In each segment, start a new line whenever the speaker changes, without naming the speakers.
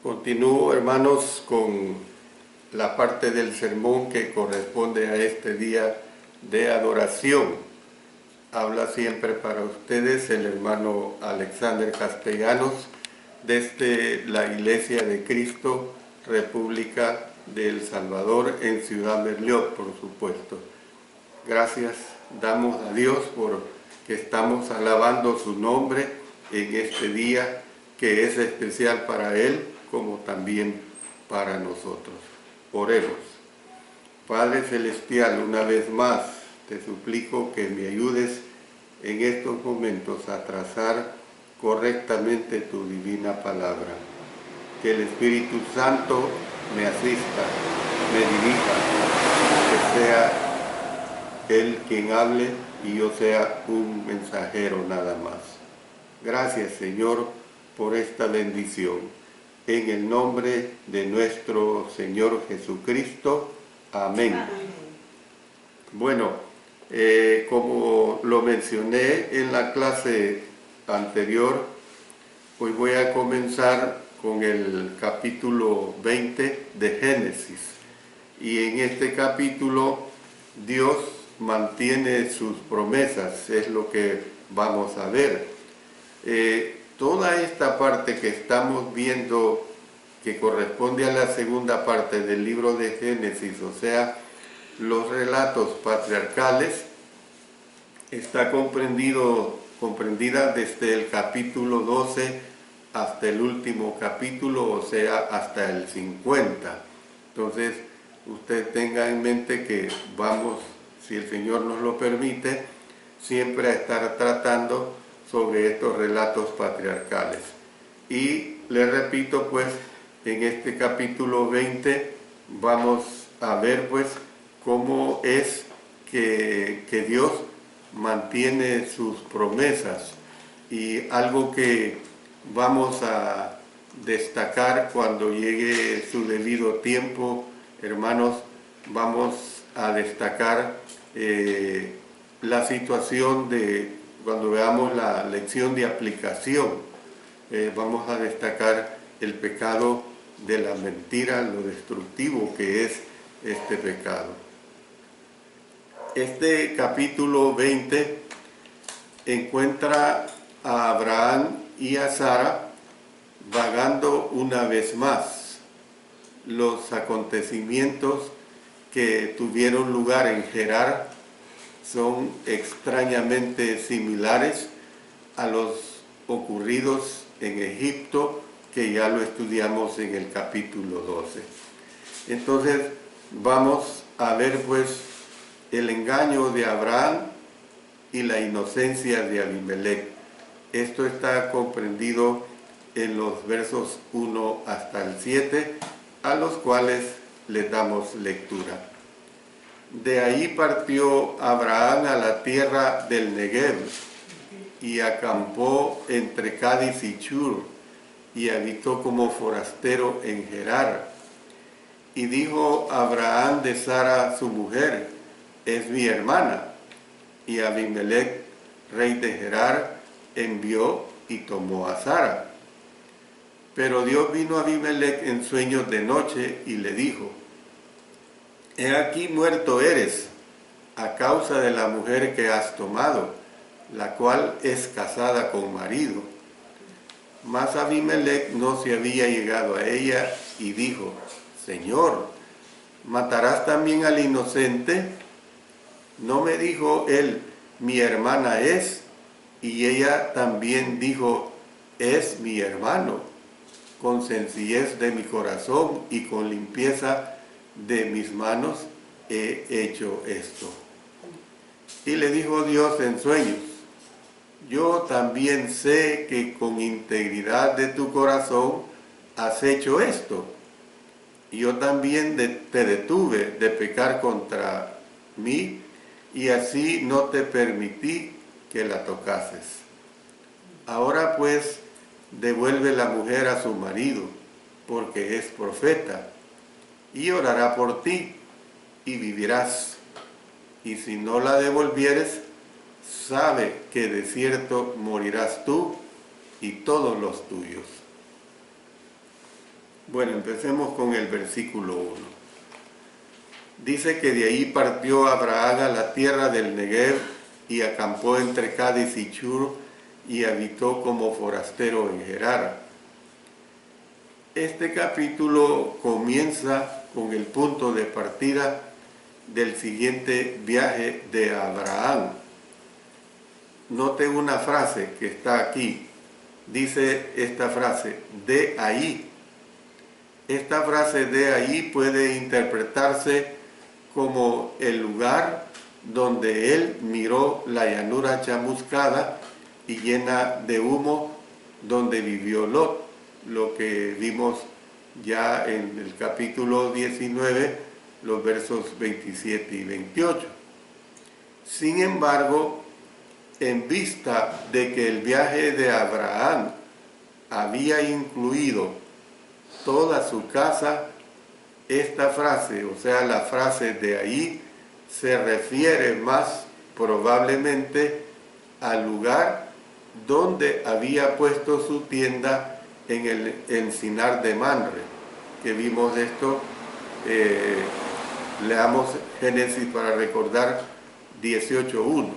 Continúo, hermanos, con la parte del sermón que corresponde a este día de adoración. Habla siempre para ustedes el hermano Alexander Castellanos desde la Iglesia de Cristo, República de El Salvador, en Ciudad Merliot, por supuesto. Gracias damos a Dios por que estamos alabando su nombre en este día que es especial para Él como también para nosotros. Oremos. Padre Celestial, una vez más te suplico que me ayudes en estos momentos a trazar correctamente tu divina palabra. Que el Espíritu Santo me asista, me dirija, que sea Él quien hable y yo sea un mensajero nada más. Gracias, Señor, por esta bendición. En el nombre de nuestro Señor Jesucristo. Amén. Amén. Bueno, como lo mencioné en la clase anterior, hoy voy a comenzar con el capítulo 20 de Génesis. Y en este capítulo Dios mantiene sus promesas, es lo que vamos a ver. Toda esta parte que estamos viendo, que corresponde a la segunda parte del libro de Génesis, o sea, los relatos patriarcales, está comprendida desde el capítulo 12 hasta el último capítulo, o sea, hasta el 50. Entonces, usted tenga en mente que vamos, si el Señor nos lo permite, siempre a estar tratando sobre estos relatos patriarcales. Y le repito, pues, en este capítulo 20 vamos a ver, pues, cómo es que Dios mantiene sus promesas. Y algo que vamos a destacar cuando llegue su debido tiempo, hermanos, vamos a destacar la situación de cuando veamos la lección de aplicación. Vamos a destacar el pecado de la mentira, lo destructivo que es este pecado. Este capítulo 20 encuentra a Abraham y a Sara vagando una vez más los acontecimientos que tuvieron lugar en Gerar. Son extrañamente similares a los ocurridos en Egipto, que ya lo estudiamos en el capítulo 12. Entonces vamos a ver pues el engaño de Abraham y la inocencia de Abimelech. Esto está comprendido en los versos 1 hasta el 7, a los cuales les damos lectura. De ahí partió Abraham a la tierra del Negev y acampó entre Cádiz y Chur y habitó como forastero en Gerar. Y dijo Abraham de Sara su mujer: es mi hermana. Y Abimelech, rey de Gerar, envió y tomó a Sara. Pero Dios vino a Abimelech en sueños de noche y le dijo: he aquí muerto eres, a causa de la mujer que has tomado, la cual es casada con marido. Mas Abimelech no se había llegado a ella y dijo: Señor, ¿matarás también al inocente? ¿No me dijo él, mi hermana es? Y ella también dijo: es mi hermano. Con sencillez de mi corazón y con limpieza de mis manos he hecho esto. Y le dijo Dios en sueños: yo también sé que con integridad de tu corazón has hecho esto. Y yo también te detuve de pecar contra mí, y así no te permití que la tocases. Ahora pues devuelve la mujer a su marido, porque es profeta, y orará por ti, y vivirás. Y si no la devolvieres, sabe que de cierto morirás tú y todos los tuyos. Bueno, empecemos con el versículo 1. Dice que de ahí partió Abraham a la tierra del Negev y acampó entre Cades y Shur y habitó como forastero en Gerar. Este capítulo comienza con el punto de partida del siguiente viaje de Abraham. Note una frase que está aquí. Dice esta frase, de ahí. Esta frase de ahí puede interpretarse como el lugar donde él miró la llanura chamuscada y llena de humo donde vivió Lot, lo que vimos ya en el capítulo 19, los versos 27 y 28. Sin embargo, en vista de que el viaje de Abraham había incluido toda su casa, esta frase, o sea, la frase de ahí, se refiere más probablemente al lugar donde había puesto su tienda en el encinar de Mamre, que vimos esto, leamos Génesis para recordar 18:1.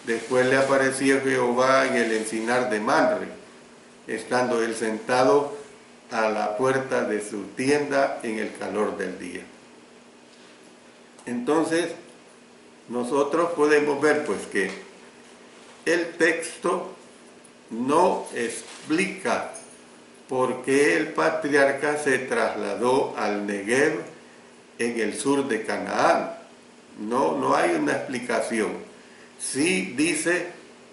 Después le apareció Jehová en el encinar de Mamre, estando él sentado a la puerta de su tienda en el calor del día. Entonces, nosotros podemos ver pues que el texto no explica por qué el patriarca se trasladó al Negev en el sur de Canaán. No hay una explicación. Sí dice,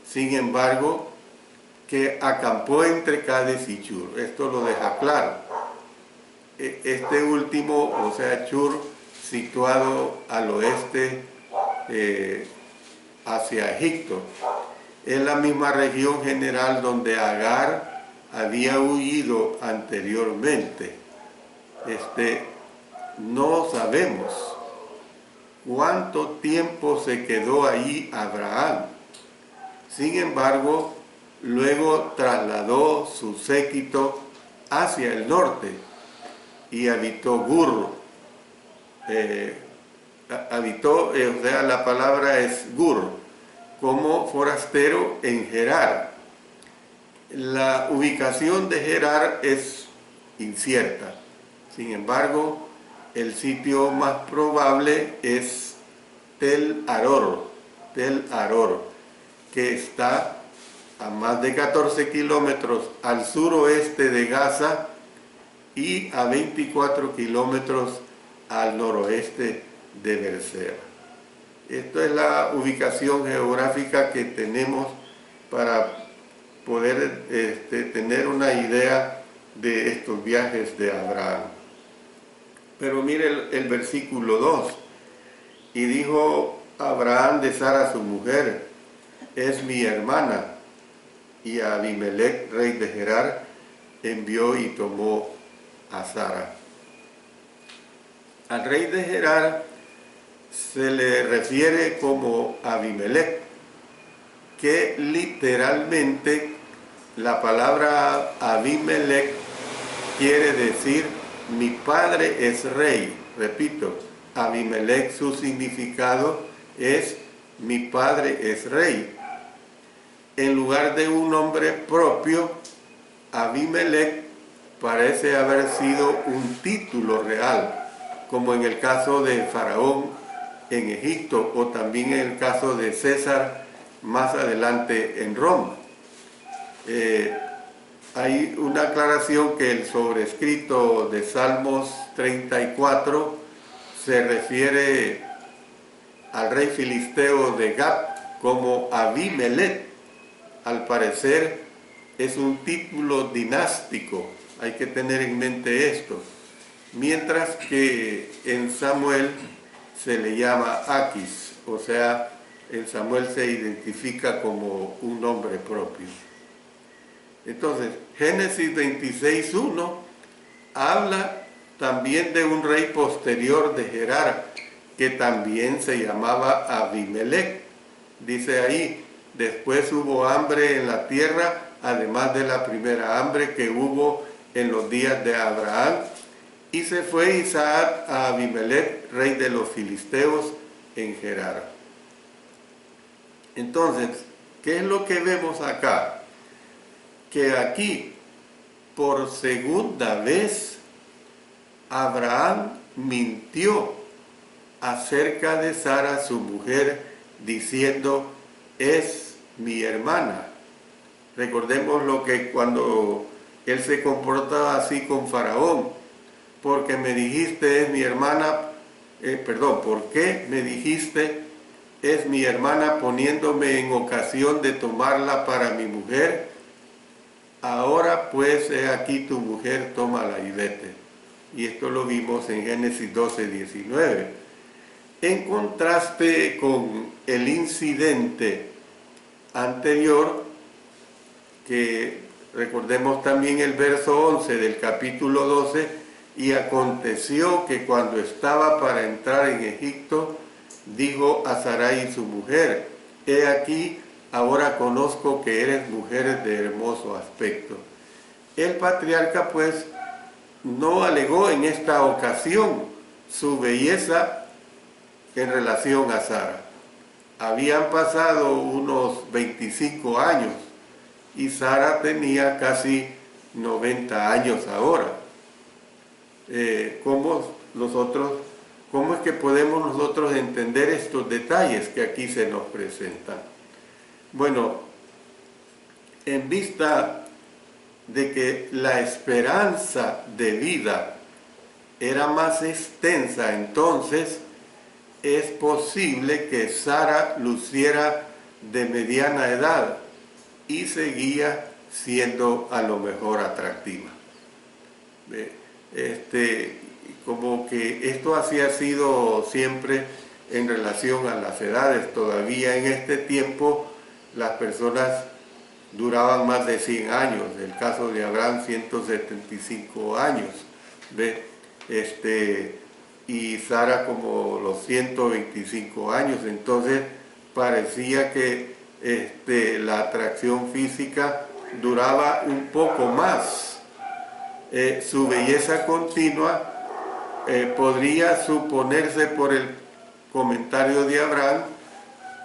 sin embargo, que acampó entre Cades y Shur. Esto lo deja claro. Este último, o sea, Shur, situado al oeste hacia Egipto, es la misma región general donde Agar había huido anteriormente. No sabemos cuánto tiempo se quedó ahí Abraham. Sin embargo, luego trasladó su séquito hacia el norte y habitó Gur. O sea, la palabra es Gur, como forastero en Gerar. La ubicación de Gerar es incierta. Sin embargo, el sitio más probable es Tel Aror, que está a más de 14 kilómetros al suroeste de Gaza y a 24 kilómetros al noroeste de Berseba. Esta es la ubicación geográfica que tenemos para poder tener una idea de estos viajes de Abraham. Pero mire el versículo 2. Y dijo Abraham de Sara su mujer, es mi hermana. Y a Abimelech, rey de Gerar, envió y tomó a Sara. Al rey de Gerar se le refiere como Abimelech, que literalmente la palabra Abimelech quiere decir mi padre es rey. Repito, Abimelech, su significado es mi padre es rey. En lugar de un nombre propio, Abimelech parece haber sido un título real, como en el caso de Faraón en Egipto o también en el caso de César más adelante en Roma. Hay una aclaración que el sobrescrito de Salmos 34 se refiere al rey filisteo de Gat como Abimelech. Al parecer es un título dinástico, hay que tener en mente esto. Mientras que en Samuel se le llama Aquis, o sea, en Samuel se identifica como un nombre propio. Entonces, Génesis 26:1 habla también de un rey posterior de Gerar, que también se llamaba Abimelech. Dice ahí, después hubo hambre en la tierra, además de la primera hambre que hubo en los días de Abraham, Y se fue Isaac a Abimelech, rey de los filisteos, en Gerar. Entonces, ¿qué es lo que vemos acá? Que aquí, por segunda vez, Abraham mintió acerca de Sara, su mujer, diciendo, es mi hermana. Recordemos lo que cuando él se comportaba así con Faraón, porque me dijiste es mi hermana, ¿por qué me dijiste es mi hermana poniéndome en ocasión de tomarla para mi mujer? Ahora pues he aquí tu mujer, tómala y vete. Y esto lo vimos en Génesis 12:19. En contraste con el incidente anterior, que recordemos también el verso 11 del capítulo 12, y aconteció que cuando estaba para entrar en Egipto, dijo a Sarai su mujer, he aquí, ahora conozco que eres mujer de hermoso aspecto. El patriarca pues no alegó en esta ocasión su belleza en relación a Sara. Habían pasado unos 25 años y Sara tenía casi 90 años ahora. ¿Cómo es que podemos nosotros entender estos detalles que aquí se nos presentan? Bueno, en vista de que la esperanza de vida era más extensa, entonces es posible que Sara luciera de mediana edad y seguía siendo a lo mejor atractiva. Como que esto así ha sido siempre en relación a las edades. Todavía en este tiempo las personas duraban más de 100 años. El caso de Abraham, 175 años. Y Sara como los 125 años. Entonces parecía que la atracción física duraba un poco más. Su belleza continua podría suponerse por el comentario de Abraham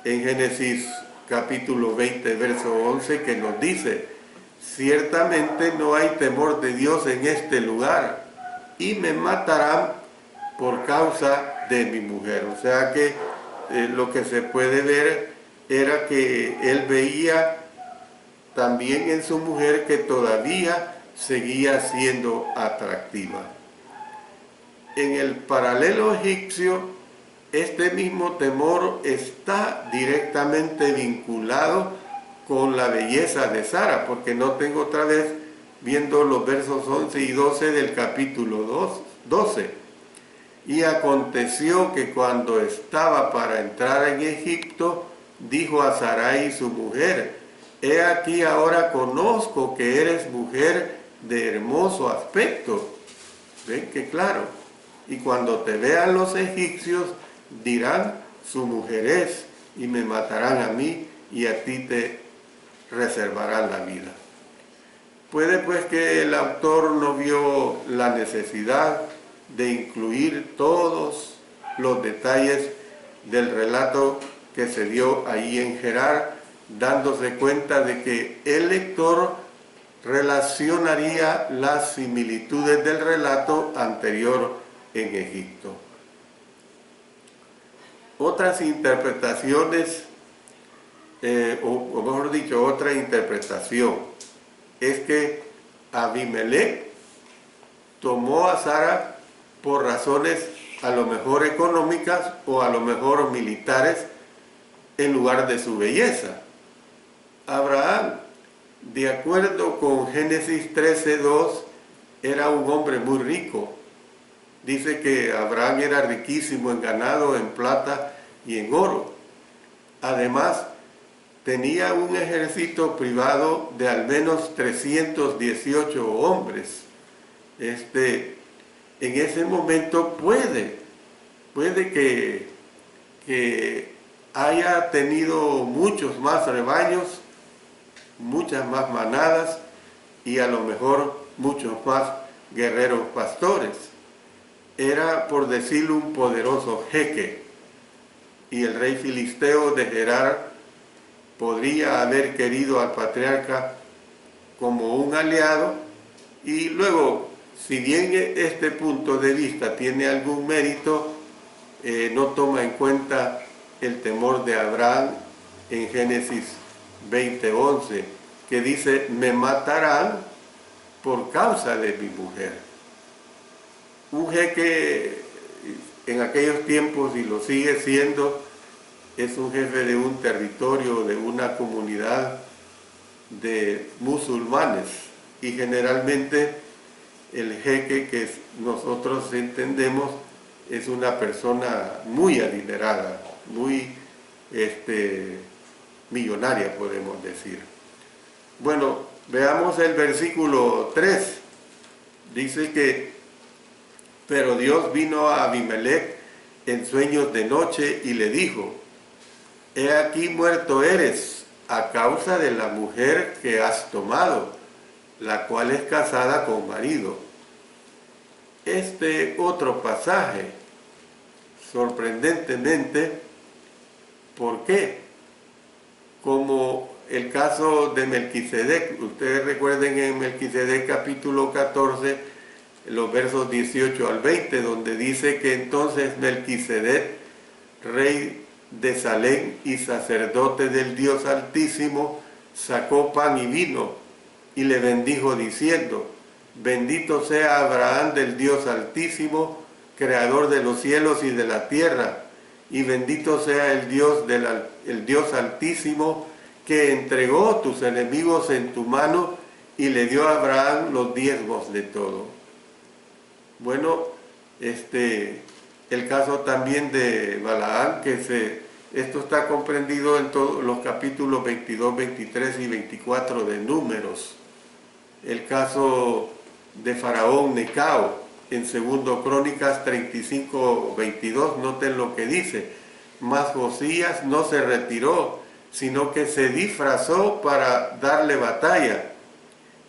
en Génesis capítulo 20, verso 11, que nos dice, ciertamente no hay temor de Dios en este lugar y me matarán por causa de mi mujer. O sea que lo que se puede ver era que él veía también en su mujer que todavía seguía siendo atractiva. En el paralelo egipcio, este mismo temor está directamente vinculado con la belleza de Sara, porque noten otra vez, viendo los versos 11 y 12 del capítulo 12. Y aconteció que cuando estaba para entrar en Egipto, dijo a Sarai su mujer, he aquí ahora conozco que eres mujer de hermoso aspecto. ¿Ven qué claro? Y cuando te vean los egipcios, dirán, su mujer es, y me matarán a mí, y a ti te reservarán la vida. Puede pues que el autor no vio la necesidad de incluir todos los detalles del relato que se dio ahí en Gerar, dándose cuenta de que el lector relacionaría las similitudes del relato anterior en Egipto. Otras interpretaciones, o mejor dicho, otra interpretación, es que Abimelech tomó a Sara por razones a lo mejor económicas o a lo mejor militares en lugar de su belleza. Abraham, de acuerdo con Génesis 13:2, era un hombre muy rico. Dice que Abraham era riquísimo en ganado, en plata y en oro. Además, tenía un ejército privado de al menos 318 hombres. En ese momento puede que haya tenido muchos más rebaños, muchas más manadas y a lo mejor muchos más guerreros pastores. era, por decirlo, un poderoso jeque, y el rey filisteo de Gerar podría haber querido al patriarca como un aliado, y luego, si bien este punto de vista tiene algún mérito, no toma en cuenta el temor de Abraham en Génesis 20:11, que dice: me matarán por causa de mi mujer. Un jeque en aquellos tiempos, y lo sigue siendo, es un jefe de un territorio, de una comunidad de musulmanes, y generalmente el jeque que nosotros entendemos es una persona muy adinerada, muy millonaria, podemos decir. Bueno, veamos el versículo 3. Dice que: pero Dios vino a Abimelech en sueños de noche y le dijo: he aquí muerto eres a causa de la mujer que has tomado, la cual es casada con marido. Este otro pasaje, sorprendentemente, ¿por qué? Como el caso de Melquisedec. Ustedes recuerden en Melquisedec capítulo 14, los versos 18 al 20, donde dice que entonces Melquisedec, rey de Salem y sacerdote del Dios Altísimo, sacó pan y vino y le bendijo diciendo: bendito sea Abraham del Dios Altísimo, creador de los cielos y de la tierra, y bendito sea el Dios Altísimo, que entregó tus enemigos en tu mano y le dio a Abraham los diezmos de todo. Bueno, el caso también de Balaam, esto está comprendido en todos los capítulos 22, 23 y 24 de Números. El caso de Faraón Necao, en 2 Crónicas 35, 22, noten lo que dice: mas Josías no se retiró, sino que se disfrazó para darle batalla,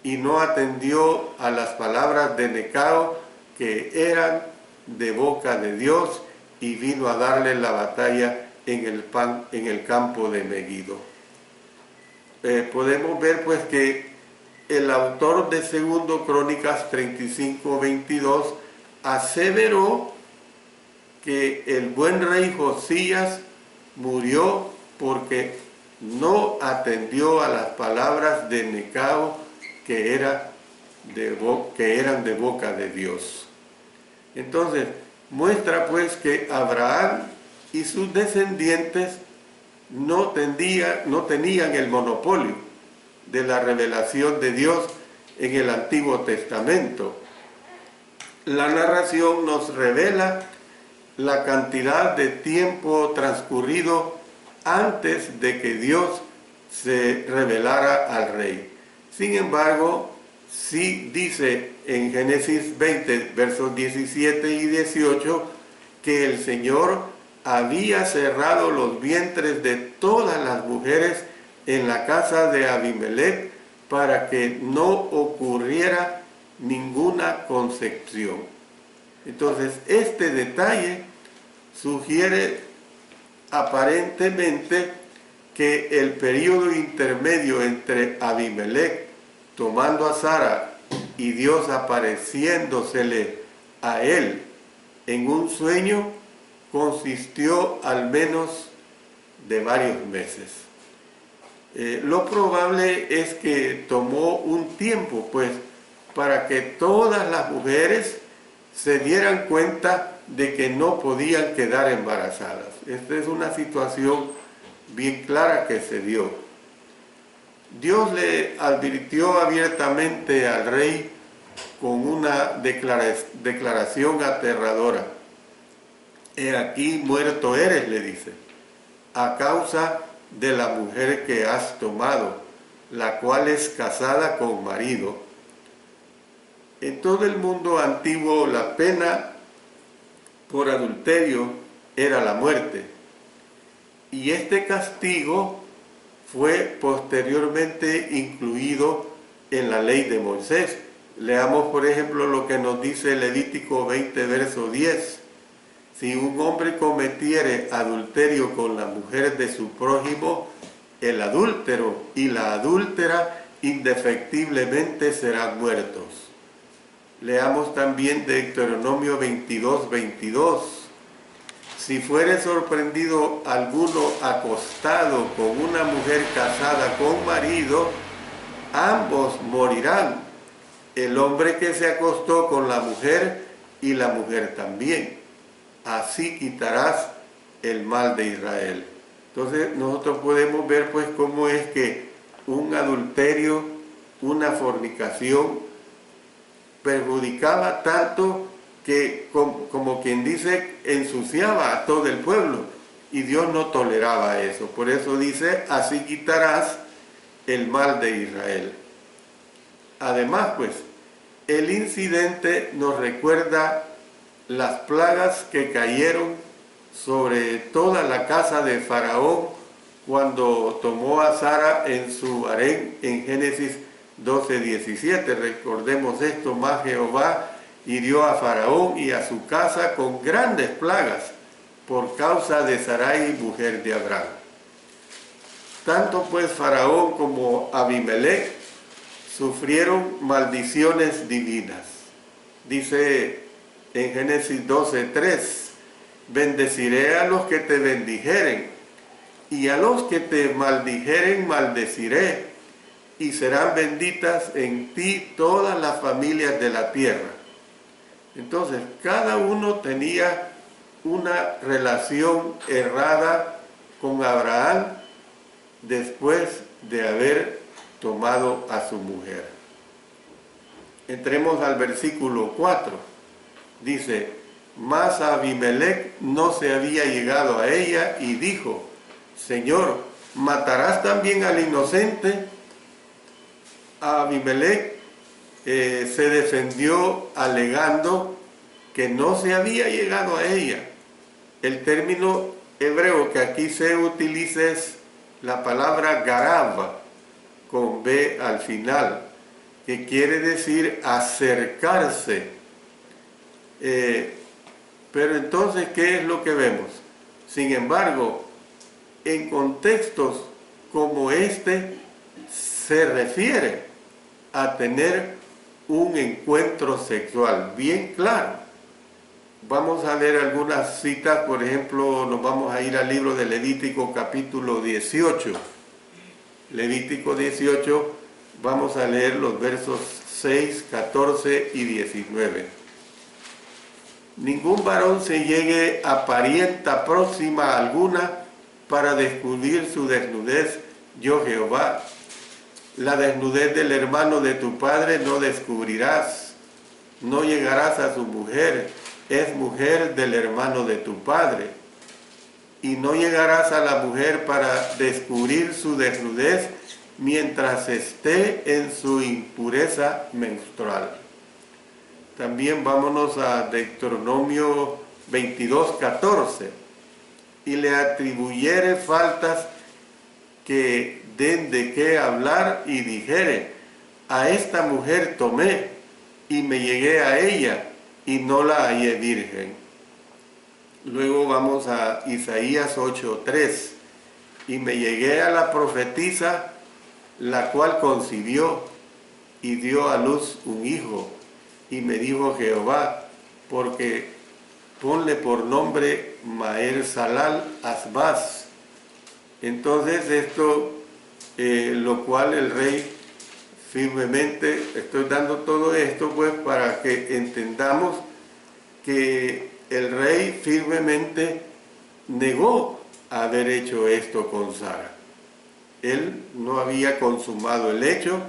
y no atendió a las palabras de Necao, que eran de boca de Dios, y vino a darle la batalla en el campo de Megiddo. Podemos ver pues que el autor de 2 Crónicas 35, 22 aseveró que el buen rey Josías murió porque no atendió a las palabras de Necao, que eran de boca de Dios. Entonces, muestra pues que Abraham y sus descendientes no tenían el monopolio de la revelación de Dios en el Antiguo Testamento. La narración nos revela la cantidad de tiempo transcurrido antes de que Dios se revelara al rey. Sin embargo, sí dice en Génesis 20, versos 17 y 18, que el Señor había cerrado los vientres de todas las mujeres en la casa de Abimelech para que no ocurriera ninguna concepción. Entonces, este detalle sugiere aparentemente que el periodo intermedio entre Abimelech tomando a Sara y Dios apareciéndosele a él en un sueño consistió al menos de varios meses. Lo probable es que tomó un tiempo, pues, para que todas las mujeres se dieran cuenta de que no podían quedar embarazadas. Esta es una situación bien clara que se dio. Dios le advirtió abiertamente al rey con una declaración aterradora. He aquí muerto eres, le dice, a causa de la mujer que has tomado, la cual es casada con marido. En todo el mundo antiguo la pena por adulterio era la muerte, y este castigo fue posteriormente incluido en la ley de Moisés, Leamos, por ejemplo, lo que nos dice Levítico 20, verso 10. Si un hombre cometiere adulterio con la mujer de su prójimo, el adúltero y la adúltera indefectiblemente serán muertos. Leamos también Deuteronomio 22, 22. Si fuere sorprendido alguno acostado con una mujer casada con marido, ambos morirán, el hombre que se acostó con la mujer y la mujer también. Así quitarás el mal de Israel. Entonces nosotros podemos ver pues cómo es que un adulterio, una fornicación, perjudicaba tanto que, como quien dice, ensuciaba a todo el pueblo. Y Dios no toleraba eso. Por eso dice, así quitarás el mal de Israel. Además, pues, el incidente nos recuerda las plagas que cayeron sobre toda la casa de Faraón cuando tomó a Sara en su harén en Génesis 12:17. Recordemos esto, más Jehová hirió a Faraón y a su casa con grandes plagas por causa de Sarai, mujer de Abraham. Tanto pues Faraón como Abimelech sufrieron maldiciones divinas. Dice en Génesis 12:3, bendeciré a los que te bendijeren, y a los que te maldijeren maldeciré, y serán benditas en ti todas las familias de la tierra. Entonces, cada uno tenía una relación errada con Abraham después de haber tomado a su mujer. Entremos al versículo 4. Dice, mas Abimelech no se había llegado a ella y dijo, Señor, ¿matarás también al inocente? Abimelech se defendió alegando que no se había llegado a ella. El término hebreo que aquí se utiliza es la palabra garab, con B al final, que quiere decir acercarse. Pero entonces, ¿qué es lo que vemos? Sin embargo, en contextos como este, se refiere a tener un encuentro sexual bien claro. Vamos a leer algunas citas, por ejemplo, nos vamos a ir al libro de Levítico capítulo 18. Levítico 18, vamos a leer los versos 6, 14 y 19. Ningún varón se llegue a parienta próxima alguna para descubrir su desnudez, yo Jehová. La desnudez del hermano de tu padre no descubrirás, no llegarás a su mujer, es mujer del hermano de tu padre. Y no llegarás a la mujer para descubrir su desnudez mientras esté en su impureza menstrual. También vámonos a Deuteronomio 22:14. Y le atribuyere faltas que den de qué hablar y dijere, a esta mujer tomé y me llegué a ella y no la hallé virgen. Luego vamos a Isaías 8:3. Y me llegué a la profetisa, la cual concibió y dio a luz un hijo. Y me dijo Jehová, porque ponle por nombre Maher Salal Asbaz. Entonces esto, lo cual el rey firmemente, estoy dando todo esto pues para que entendamos que el rey firmemente negó haber hecho esto con Sara. Él no había consumado el hecho,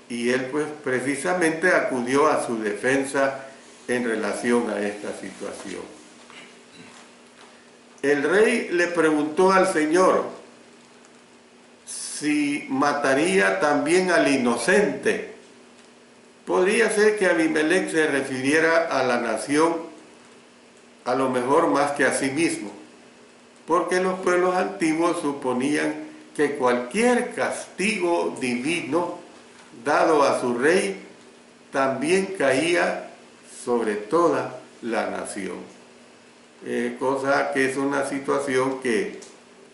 y él pues precisamente acudió a su defensa en relación a esta situación. El rey le preguntó al Señor si mataría también al inocente. Podría ser que Abimelech se refiriera a la nación, a lo mejor más que a sí mismo, porque los pueblos antiguos suponían que cualquier castigo divino dado a su rey también caía sobre toda la nación. Cosa que es una situación que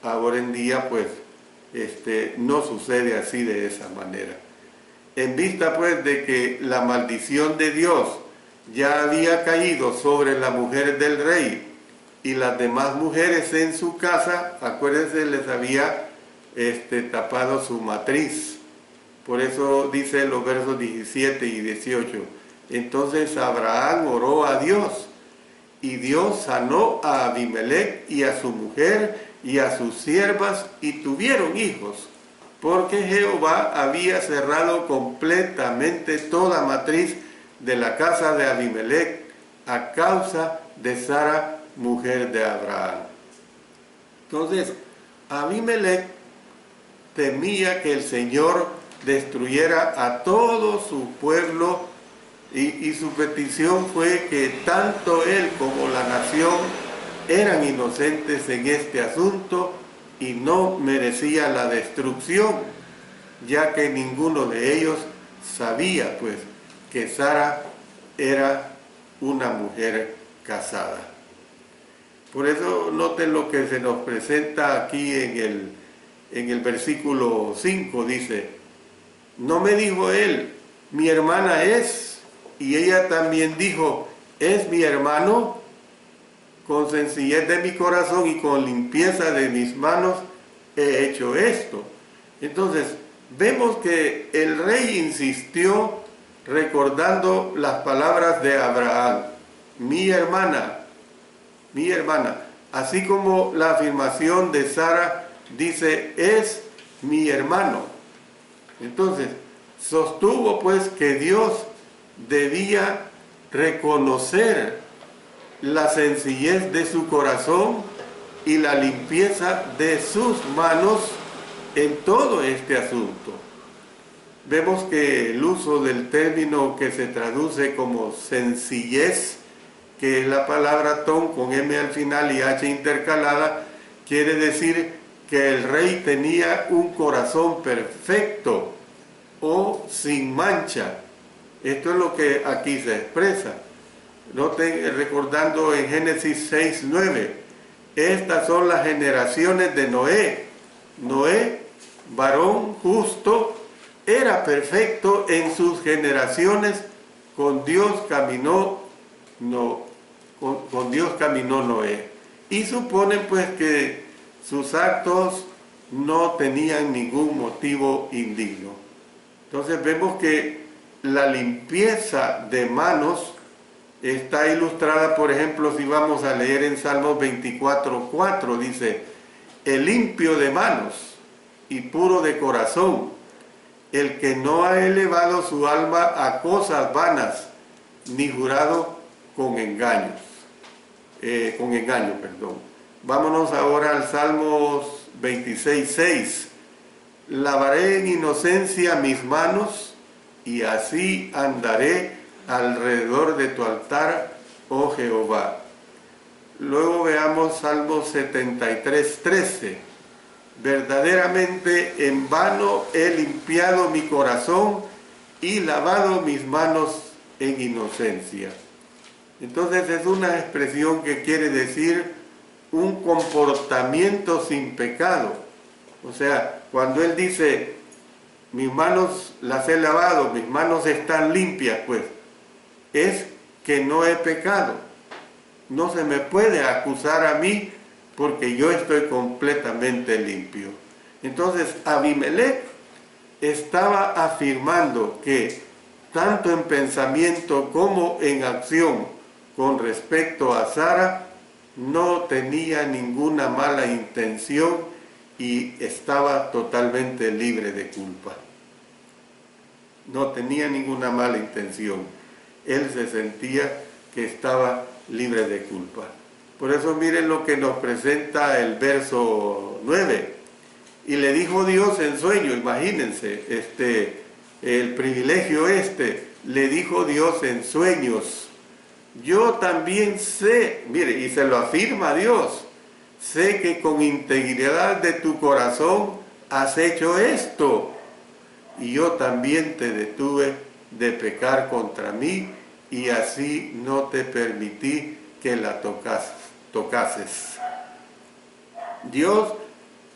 ahora en día pues no sucede así de esa manera. En vista pues de que la maldición de Dios ya había caído sobre la mujer del rey y las demás mujeres en su casa, acuérdense, les había tapado su matriz. Por eso dice los versos 17 y 18. Entonces Abraham oró a Dios y Dios sanó a Abimelech y a su mujer y a sus siervas y tuvieron hijos, porque Jehová había cerrado completamente toda matriz de la casa de Abimelech a causa de Sara, mujer de Abraham. Entonces, Abimelech temía que el Señor destruyera a todo su pueblo y su petición fue que tanto él como la nación eran inocentes en este asunto y no merecía la destrucción, ya que ninguno de ellos sabía pues que Sara era una mujer casada. Por eso noten lo que se nos presenta aquí en el versículo 5, dice: no me dijo él, mi hermana es, y ella también dijo, es mi hermano. Con sencillez de mi corazón y con limpieza de mis manos he hecho esto. Entonces, vemos que el rey insistió recordando las palabras de Abraham, mi hermana, así como la afirmación de Sara dice, es mi hermano. Entonces, sostuvo pues que Dios debía reconocer la sencillez de su corazón y la limpieza de sus manos en todo este asunto. Vemos que el uso del término que se traduce como sencillez, que es la palabra ton con M al final y H intercalada, quiere decir que el rey tenía un corazón perfecto o sin mancha. Esto es lo que aquí se expresa. Noten, recordando en Génesis 6:9, estas son las generaciones de Noé. Noé, varón justo, era perfecto en sus generaciones, con Dios caminó Noé. Y suponen pues que sus actos no tenían ningún motivo indigno. Entonces vemos que la limpieza de manos está ilustrada, por ejemplo, si vamos a leer en Salmos 24:4, dice, el limpio de manos y puro de corazón, el que no ha elevado su alma a cosas vanas, ni jurado con engaño. Vámonos ahora al Salmos 26:6. Lavaré en inocencia mis manos y así andaré alrededor de tu altar, oh Jehová. Luego veamos Salmos 73:13. Verdaderamente en vano he limpiado mi corazón y lavado mis manos en inocencia. Entonces es una expresión que quiere decir un comportamiento sin pecado. O sea, cuando él dice, mis manos las he lavado, mis manos están limpias, pues, es que no he pecado. No se me puede acusar a mí porque yo estoy completamente limpio. Entonces, Abimelech estaba afirmando que tanto en pensamiento como en acción con respecto a Sara, no tenía ninguna mala intención y estaba totalmente libre de culpa. No tenía ninguna mala intención. Él se sentía que estaba libre de culpa. Por eso miren lo que nos presenta el verso 9. Y le dijo Dios en sueño, imagínense, el privilegio le dijo Dios en sueños. Yo también sé, mire, y se lo afirma Dios, sé que con integridad de tu corazón has hecho esto, y yo también te detuve de pecar contra mí, y así no te permití que la tocases. Dios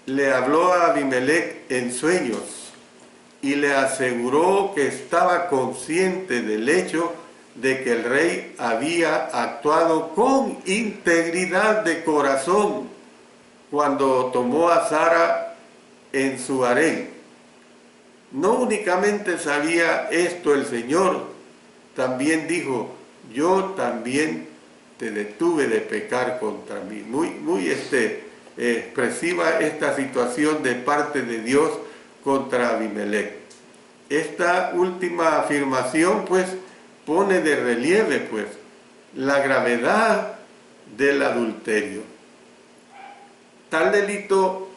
le habló a Abimelech en sueños y le aseguró que estaba consciente del hecho de que el rey había actuado con integridad de corazón cuando tomó a Sara en su harén. No únicamente sabía esto el Señor, también dijo: yo también te detuve de pecar contra mí. Muy expresiva esta situación de parte de Dios contra Abimelech. Esta última afirmación pues pone de relieve pues la gravedad del adulterio. Tal delito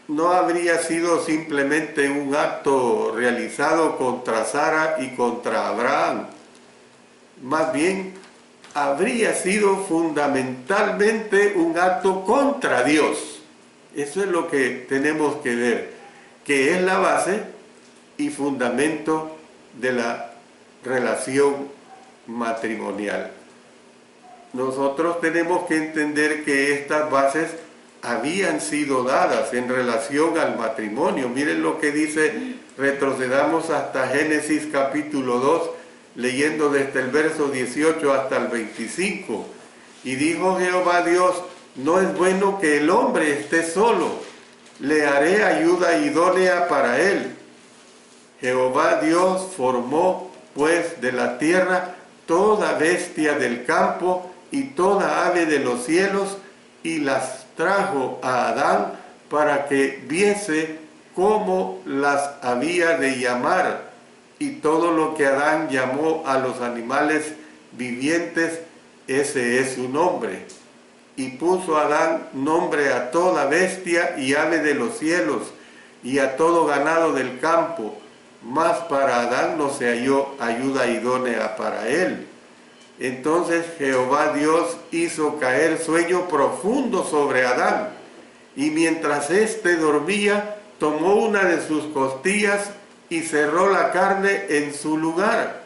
no habría sido simplemente un acto realizado contra Sara y contra Abraham. Más bien, habría sido fundamentalmente un acto contra Dios. Eso es lo que tenemos que ver, que es la base y fundamento de la relación matrimonial. Nosotros tenemos que entender que estas bases habían sido dadas en relación al matrimonio. Miren lo que dice, retrocedamos hasta Génesis capítulo 2, leyendo desde el verso 18 hasta el 25. Y dijo Jehová Dios: no es bueno que el hombre esté solo, le haré ayuda idónea para él. Jehová Dios formó pues de la tierra toda bestia del campo y toda ave de los cielos, y las trajo a Adán para que viese cómo las había de llamar. Y todo lo que Adán llamó a los animales vivientes, ese es su nombre. Y puso Adán nombre a toda bestia y ave de los cielos, y a todo ganado del campo. Mas para Adán no se halló ayuda idónea para él. Entonces Jehová Dios hizo caer sueño profundo sobre Adán, y mientras éste dormía, tomó una de sus costillas y cerró la carne en su lugar.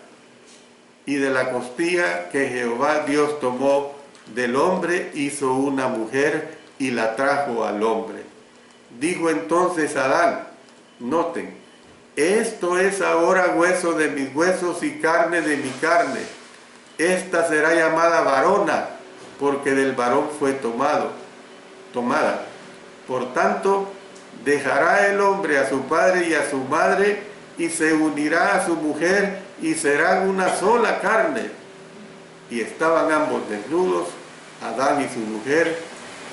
Y de la costilla que Jehová Dios tomó del hombre, hizo una mujer y la trajo al hombre. Dijo entonces Adán, noten, esto es ahora hueso de mis huesos y carne de mi carne. Esta será llamada varona, porque del varón fue tomada. Por tanto, dejará el hombre a su padre y a su madre, y se unirá a su mujer, y serán una sola carne. Y estaban ambos desnudos, Adán y su mujer,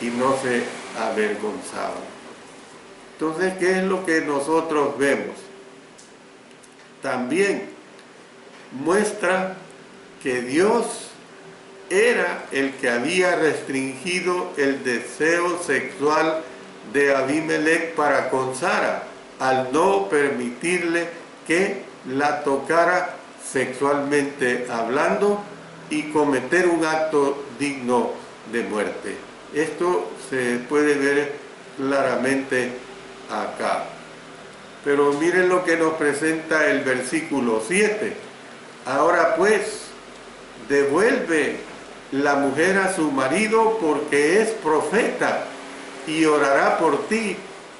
y no se avergonzaban. Entonces, ¿qué es lo que nosotros vemos? También muestra que Dios era el que había restringido el deseo sexual de Abimelech para con Sara, al no permitirle que la tocara sexualmente hablando y cometer un acto digno de muerte. Esto se puede ver claramente acá. Pero miren lo que nos presenta el versículo 7. Ahora pues, devuelve la mujer a su marido, porque es profeta, y orará por ti,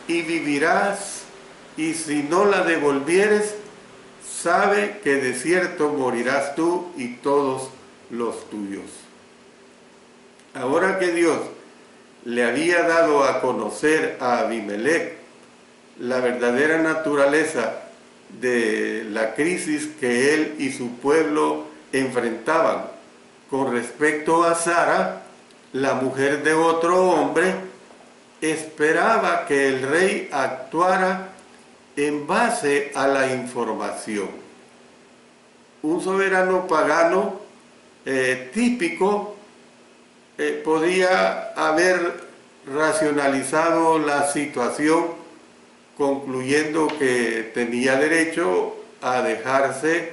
y vivirás, y si no la devolvieres, sabe que de cierto morirás tú y todos los tuyos. Ahora que Dios le había dado a conocer a Abimelech la verdadera naturaleza de la crisis que él y su pueblo enfrentaban con respecto a Sara, la mujer de otro hombre, esperaba que el rey actuara en base a la información. Un soberano pagano típico podía haber racionalizado la situación concluyendo que tenía derecho a dejarse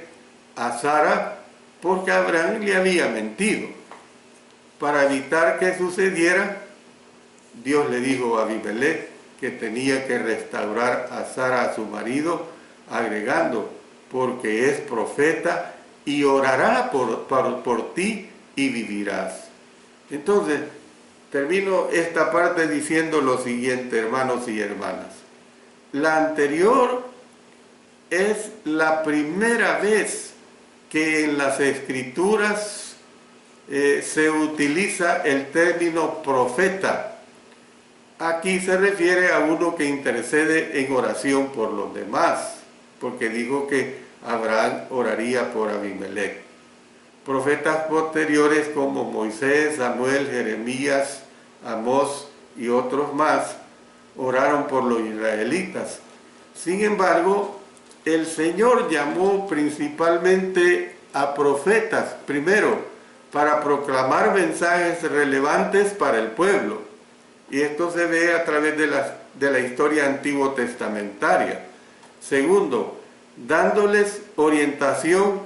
a Sara porque Abraham le había mentido. Para evitar que sucediera, Dios le dijo a Abimelech que tenía que restaurar a Sara a su marido, agregando porque es profeta y orará por ti y vivirás. Entonces, termino esta parte diciendo lo siguiente, hermanos y hermanas. La anterior es la primera vez que en las Escrituras se utiliza el término profeta. Aquí se refiere a uno que intercede en oración por los demás, porque dijo que Abraham oraría por Abimelech. Profetas posteriores como Moisés, Samuel, Jeremías, Amós y otros más oraron por los israelitas. Sin embargo, el Señor llamó principalmente a profetas, primero, para proclamar mensajes relevantes para el pueblo. Y esto se ve a través de la historia antiguo testamentaria. Segundo, dándoles orientación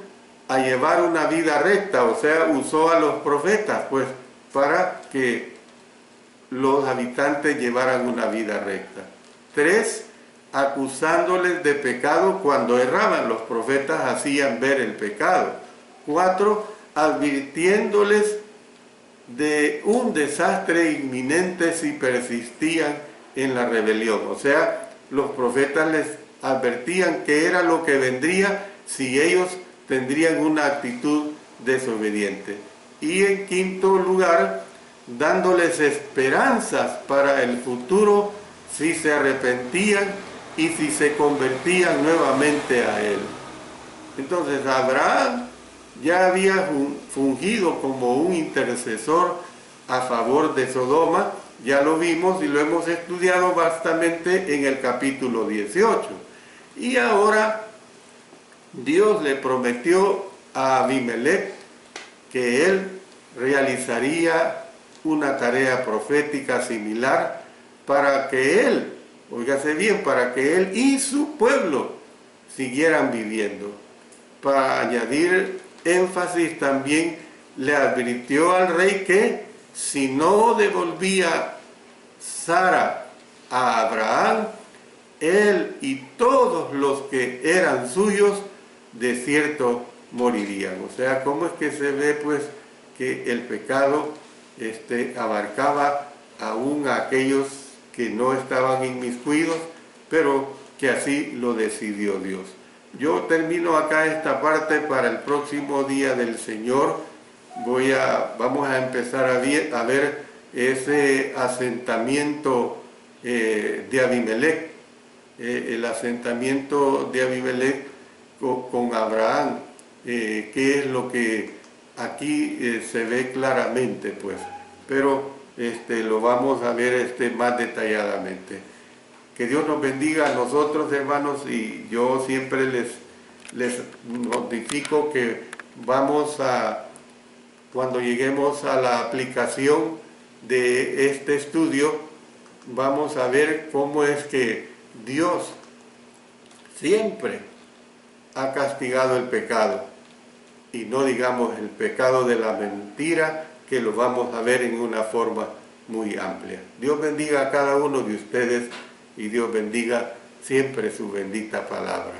a llevar una vida recta, o sea, usó a los profetas, pues, para que los habitantes llevaran una vida recta. 3, acusándoles de pecado cuando erraban. Los profetas hacían ver el pecado. 4, advirtiéndoles de un desastre inminente si persistían en la rebelión. O sea, los profetas les advertían que era lo que vendría si ellos tendrían una actitud desobediente. Y en quinto lugar, dándoles esperanzas para el futuro si se arrepentían y si se convertían nuevamente a Él. Entonces Abraham ya había fungido como un intercesor a favor de Sodoma, ya lo vimos y lo hemos estudiado bastante en el capítulo 18. Y ahora Dios le prometió a Abimelech que él realizaría una tarea profética similar para que él, óigase bien, para que él y su pueblo siguieran viviendo. Para añadir énfasis también le advirtió al rey que si no devolvía Sara a Abraham, él y todos los que eran suyos de cierto morirían. O sea, ¿cómo es que se ve pues que el pecado abarcaba aún a aquellos que no estaban inmiscuidos, pero que así lo decidió Dios? Yo termino acá esta parte. Para el próximo día del Señor vamos a empezar a ver ese asentamiento de Abimelech, el asentamiento de Abimelech con Abraham, que es lo que aquí se ve claramente, pues, pero lo vamos a ver más detalladamente. Que Dios nos bendiga a nosotros, hermanos, y yo siempre les notifico que cuando lleguemos a la aplicación de este estudio, vamos a ver cómo es que Dios siempre ha castigado el pecado, y no digamos el pecado de la mentira, que lo vamos a ver en una forma muy amplia. Dios bendiga a cada uno de ustedes y Dios bendiga siempre su bendita palabra.